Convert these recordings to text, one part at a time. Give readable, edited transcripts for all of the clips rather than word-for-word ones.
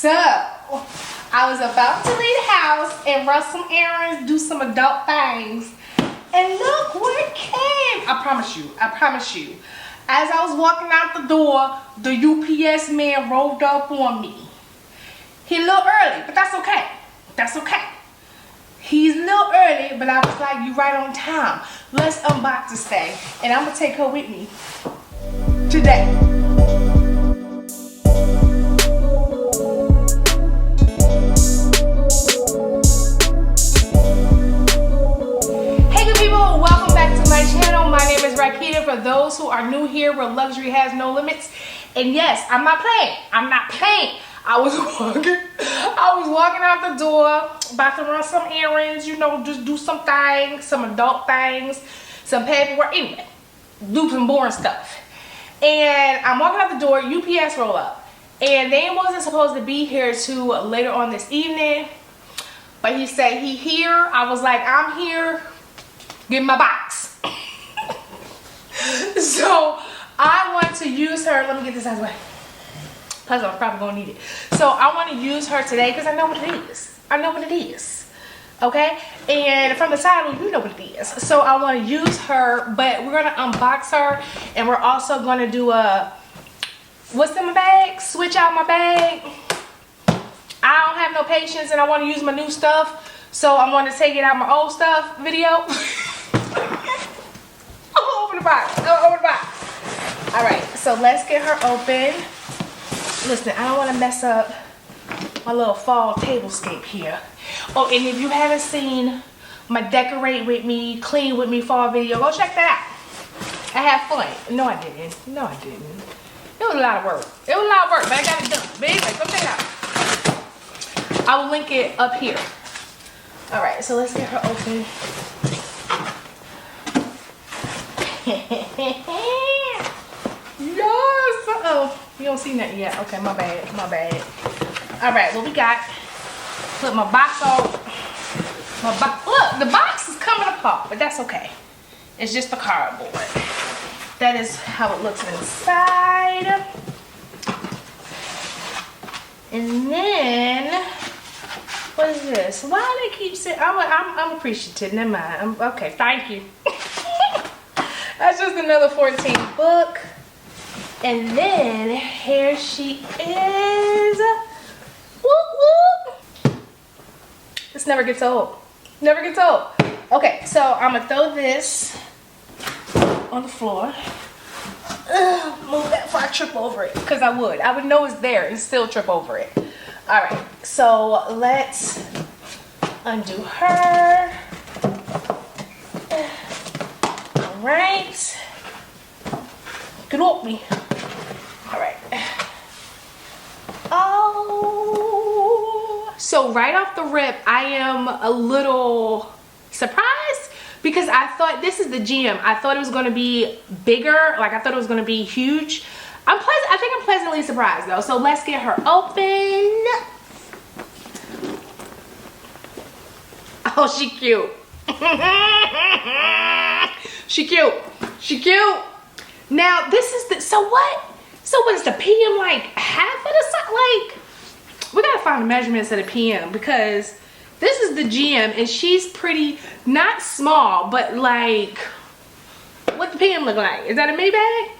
So, I was about to leave the house and run some errands, do some adult things. And look what came. I promise you. As I was walking out the door, the UPS man rolled up on me. He a little early, but that's okay. That's okay. He's a little early, but I was like, you right on time. Let's unbox this thing. And I'm gonna take her with me today. My name is Rakita. For those who are new here, where luxury has no limits. And yes, I'm not playing. I was walking out the door, about to run some errands, you know, just do some things, some adult things, some paperwork, anyway, do some boring stuff. And I'm walking out the door, UPS roll up. And they wasn't supposed to be here till later on this evening. But he said he here. I was like, I'm here. Give me my box. So I want to use her. Let me get this out of the way. Plus I'm probably gonna need it. So I want to use her today because I know what it is. Okay? And from the side, you know what it is. So I want to use her, but we're gonna unbox her, and we're also gonna do a what's in my bag? Switch out my bag. I don't have no patience, and I want to use my new stuff. So I want to take it out my old stuff video. Open the box. Alright, so let's get her open. Listen, I don't want to mess up my little fall tablescape here. Oh, and if you haven't seen my decorate with me, clean with me fall video, go check that out. I had fun. No, I didn't. It was a lot of work. But I got it done. But anyway, go check it out. I will link it up here. Alright, so let's get her open. Yes. Uh-oh. You don't see nothing yet. Okay, my bad. Alright, what we got? Put my box on. Look, the box is coming apart, but that's okay. It's just the cardboard. That is how it looks inside. And then, what is this? Why do they keep saying? I'm appreciative. Never mind. Okay, thank you. That's just another 14 book. And then here she is. Whoop, whoop. This never gets old. Okay, so I'm gonna throw this on the floor. Move that before I trip over it. Because I would know it's there and still trip over it. Alright, so let's undo her. Alright. Get off me. Alright. Oh. So right off the rip, I am a little surprised because I thought this is the gym. I thought it was going to be bigger. Like I thought it was going to be huge. I think I'm pleasantly surprised though. So let's get her open. Oh, she cute. She cute. Now this is the, so what is the PM like half of the size? Like we gotta find the measurements of the PM because this is the GM and she's pretty, not small, but like what the PM look like? Is that a Maybach?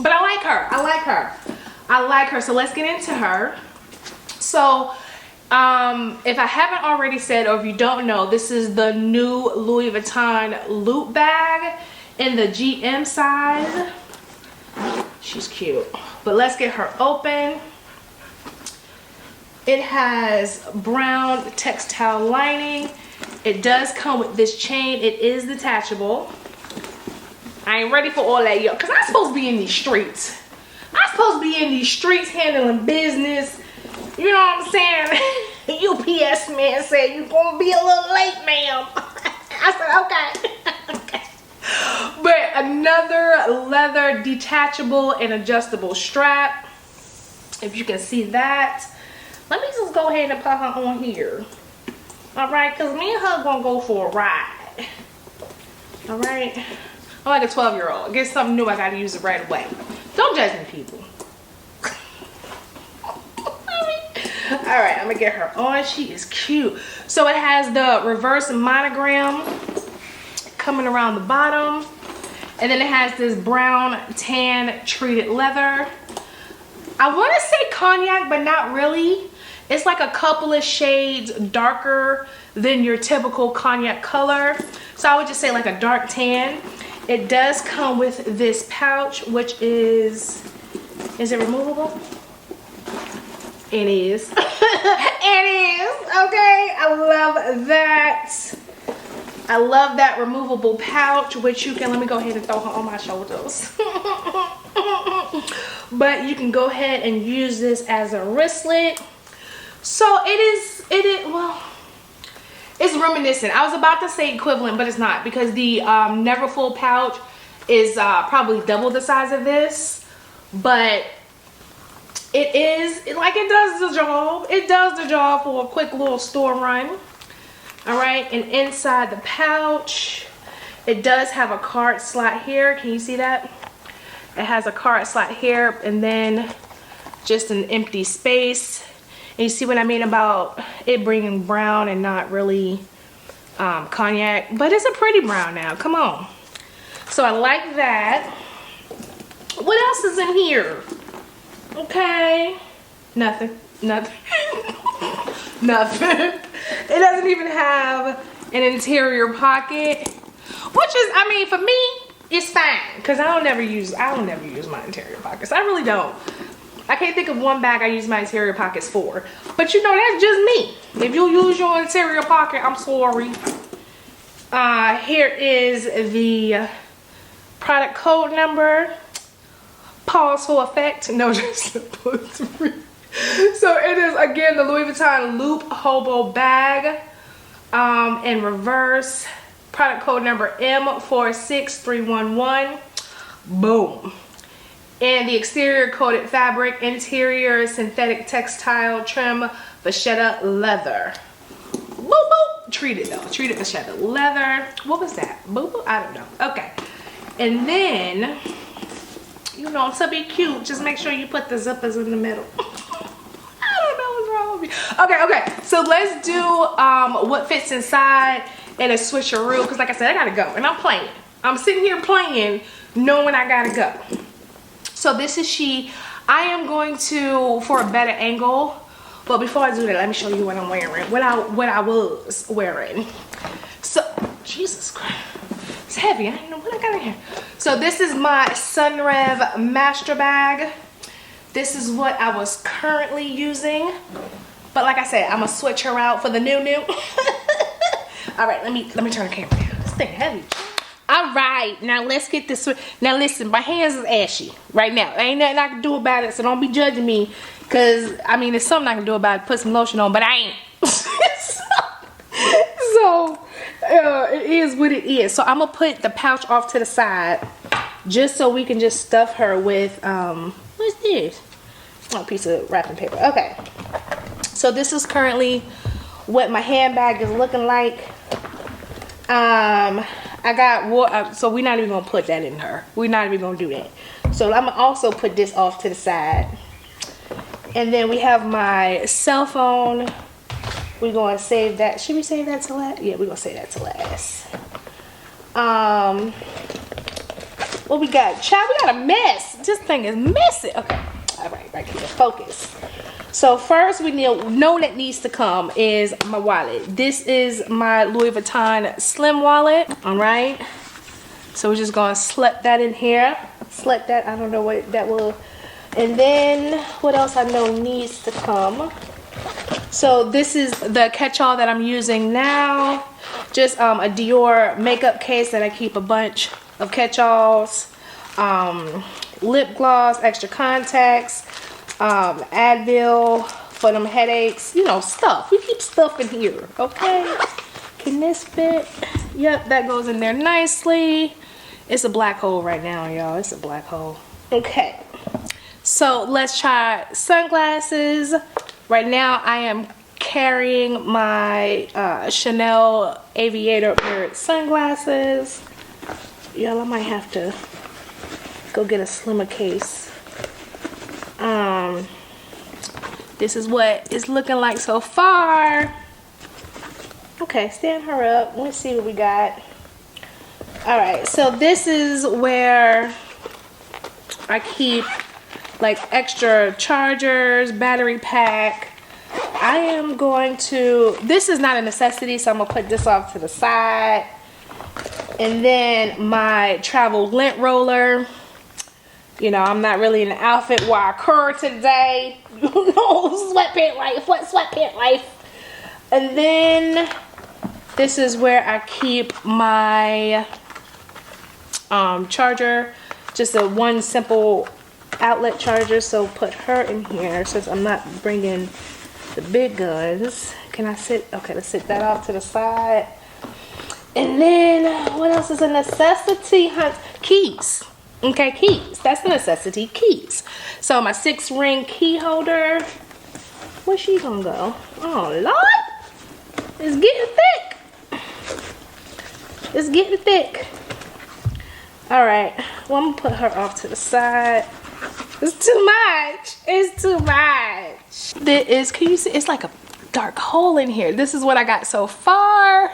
But I like her. So let's get into her. So if I haven't already said, or if you don't know, this is the new Louis Vuitton loop bag in the GM size. She's cute. But let's get her open. It has brown textile lining. It does come with this chain. It is detachable. I ain't ready for all that, yo. Because I'm supposed to be in these streets. Handling business. You know what I'm saying? UPS man said, you're going to be a little late, ma'am. I said, okay. But another leather detachable and adjustable strap. If you can see that. Let me just go ahead and put her on here. Alright, because me and her going to go for a ride. Alright. I'm like a 12-year-old. Get something new, I got to use it right away. Don't judge me, people. All right, I'm gonna get her on. She is cute. So it has the reverse monogram coming around the bottom. And then it has this brown tan treated leather. I want to say cognac, but not really. It's like a couple of shades darker than your typical cognac color. So I would just say like a dark tan. It does come with this pouch, which is it removable? It is. It is, okay. I love that. I love that removable pouch, which you can, let me go ahead and throw her on my shoulders. But you can go ahead and use this as a wristlet. So well, it's reminiscent. I was about to say equivalent, but it's not, because the Neverfull pouch is probably double the size of this. But it does the job. It does the job for a quick little store run. All right, and inside the pouch, it does have a card slot here. Can you see that? It has a card slot here, and then just an empty space. And you see what I mean about it bringing brown and not really cognac, but it's a pretty brown now. Come on. So I like that. What else is in here? Okay, nothing. Nothing. It doesn't even have an interior pocket, which is, I mean, for me, it's fine, because I don't never use my interior pockets. I really don't. I can't think of one bag I use my interior pockets for. But you know, that's just me. If you use your interior pocket, I'm sorry. Here is the product code number. Pause for effect. No, just put 3. So it is, again, the Louis Vuitton Loop Hobo bag in reverse. Product code number M46311. Boom. And the exterior coated fabric, interior synthetic textile trim, vachetta leather. Boop boop. Treated though. Treated vachetta leather. What was that? Boop boop? I don't know. Okay. And then, you know, to be cute, just make sure you put the zippers in the middle. Okay, so let's do what fits inside and a switcheroo, because like I said, I gotta go and I'm playing. I'm sitting here playing knowing I gotta go. So this is she. I am going to, for a better angle, but before I do that, let me show you what I'm wearing, what I was wearing. So, Jesus Christ, it's heavy. I don't know what I got in here. So this is my Sunrev master bag. This is what I was currently using. But like I said, I'm gonna switch her out for the new. All right, let me turn the camera down. This thing heavy. All right, now let's get this. Now listen, my hands is ashy right now. Ain't nothing I can do about it, so don't be judging me. Cause I mean, there's something I can do about it. Put some lotion on, but I ain't. so it is what it is. So I'm gonna put the pouch off to the side, just so we can just stuff her with what's this? Oh, a piece of wrapping paper. Okay. So this is currently what my handbag is looking like. I got water, so we're not even gonna put that in her. We're not even gonna do that. So I'm gonna also put this off to the side. And then we have my cell phone. We're gonna save that. Should we save that to last? Yeah, we're gonna save that to last. What we got? Child, we got a mess. This thing is messy. Okay, all right, right here, focus. So first we know that needs to come is my wallet. This is my Louis Vuitton slim wallet. All right. So we're just gonna slip that in here. Slip that. I don't know what that will. And then what else I know needs to come. So this is the catch-all that I'm using now. Just a Dior makeup case that I keep a bunch of catch-alls. Lip gloss, extra contacts. Advil for them headaches, you know, stuff. We keep stuff in here, okay? Can this fit? Yep, that goes in there nicely. It's a black hole right now, y'all. It's a black hole. Okay, so let's try sunglasses. Right now, I am carrying my Chanel Aviator mirrored sunglasses. Y'all, I might have to go get a slimmer case. this is what it's looking like so far. Okay, stand her up. Let's see what we got. All right, so this is where I keep like extra chargers, battery pack. I am going to, this is not a necessity, so I'm gonna put this off to the side. And then my travel lint roller. You know, I'm not really in the outfit where I curl today. No, sweatpant life, what sweatpant life. And then this is where I keep my charger, just a one simple outlet charger. So put her in here since I'm not bringing the big guns. Can I sit? Okay, let's sit that off to the side. And then what else is a necessity? Keys. Okay, keys. That's a necessity. Keys. So my 6-ring key holder. Where's she gonna go? Oh Lord, it's getting thick. It's getting thick. All right. Well, I'm gonna put her off to the side. It's too much. It's too much. There is. Can you see? It's like a dark hole in here. This is what I got so far.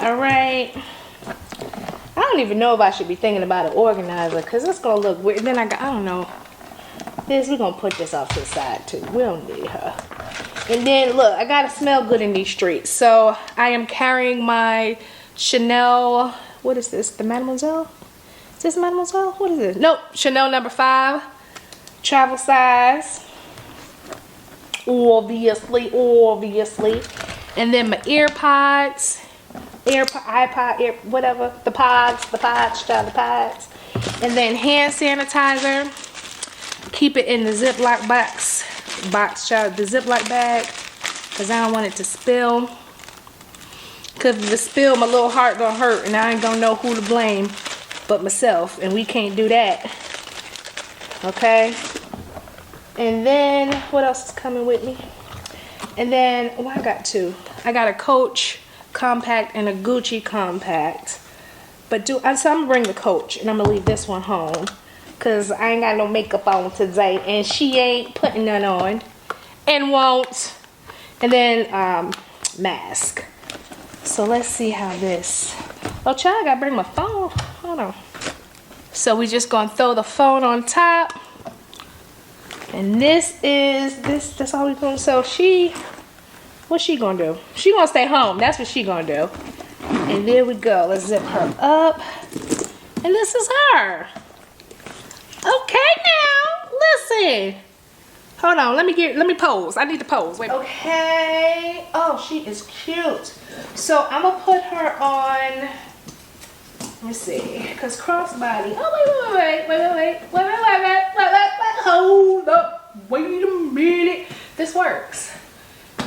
All right. I don't even know if I should be thinking about an organizer because it's gonna look weird. Then I don't know. We're gonna put this off to the side too. We don't need her. And then look, I gotta smell good in these streets. So I am carrying my Chanel. What is this? The Mademoiselle? Is this Mademoiselle? What is this? Nope. Chanel number 5. Travel size. Obviously. And then my AirPods. iPod, whatever. The pods, child, the pods. And then hand sanitizer. Keep it in the Ziploc box, child, the Ziploc bag. Because I don't want it to spill. Because if it spill, my little heart gonna hurt. And I ain't gonna know who to blame but myself. And we can't do that. Okay? And then, what else is coming with me? And then, oh, I got 2. I got a Coach compact and a Gucci compact. But so I'm gonna bring the Coach and I'm gonna leave this one home because I ain't got no makeup on today and she ain't putting none on and won't. And then mask. So let's see how this. Oh child, I gotta bring my phone. Hold on. So we just gonna throw the phone on top. And that's all we gonna. So what's she gonna do? She gonna stay home. That's what she gonna do. And there we go. Let's zip her up. And this is her. Okay now. Listen. Hold on. Let me pose. I need to pose. Wait. Okay. Oh, she is cute. So I'm gonna put her on. Let's see. Cause crossbody. Oh wait. Hold up. Wait a minute. This works.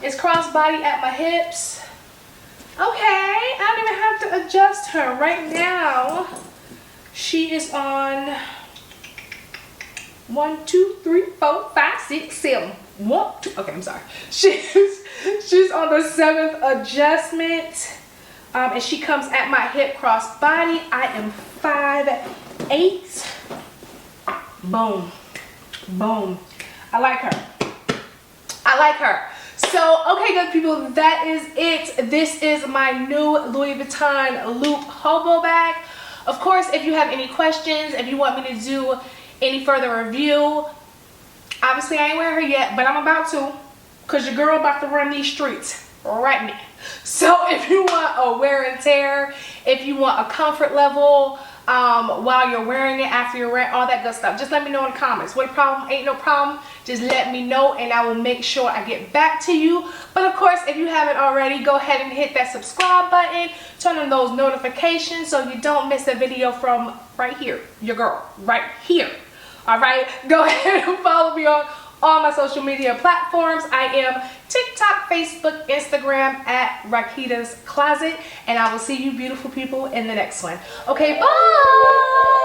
It's crossbody at my hips. Okay, I don't even have to adjust her. Right now, she is on 1, 2, 3, 4, 5, 6, 7. 1, 2. Okay, I'm sorry. She's on the 7th adjustment. And she comes at my hip crossbody. I am 5'8". Boom. Boom. I like her. So, okay, good people, that is it. This is my new Louis Vuitton Loop Hobo bag. Of course, if you have any questions, if you want me to do any further review, obviously I ain't wearing her yet, but I'm about to, because your girl about to run these streets right now. So if you want a wear and tear, if you want a comfort level while you're wearing it, after you're wearing all that good stuff, just let me know in the comments. What a problem? Ain't no problem. Just let me know and I will make sure I get back to you. But of course, if you haven't already, go ahead and hit that subscribe button, turn on those notifications so you don't miss a video from right here, your girl, right here. All right, go ahead and follow me on all my social media platforms. I am TikTok, Facebook, Instagram at Rakita's Closet, and I will see you beautiful people in the next one. Okay, bye.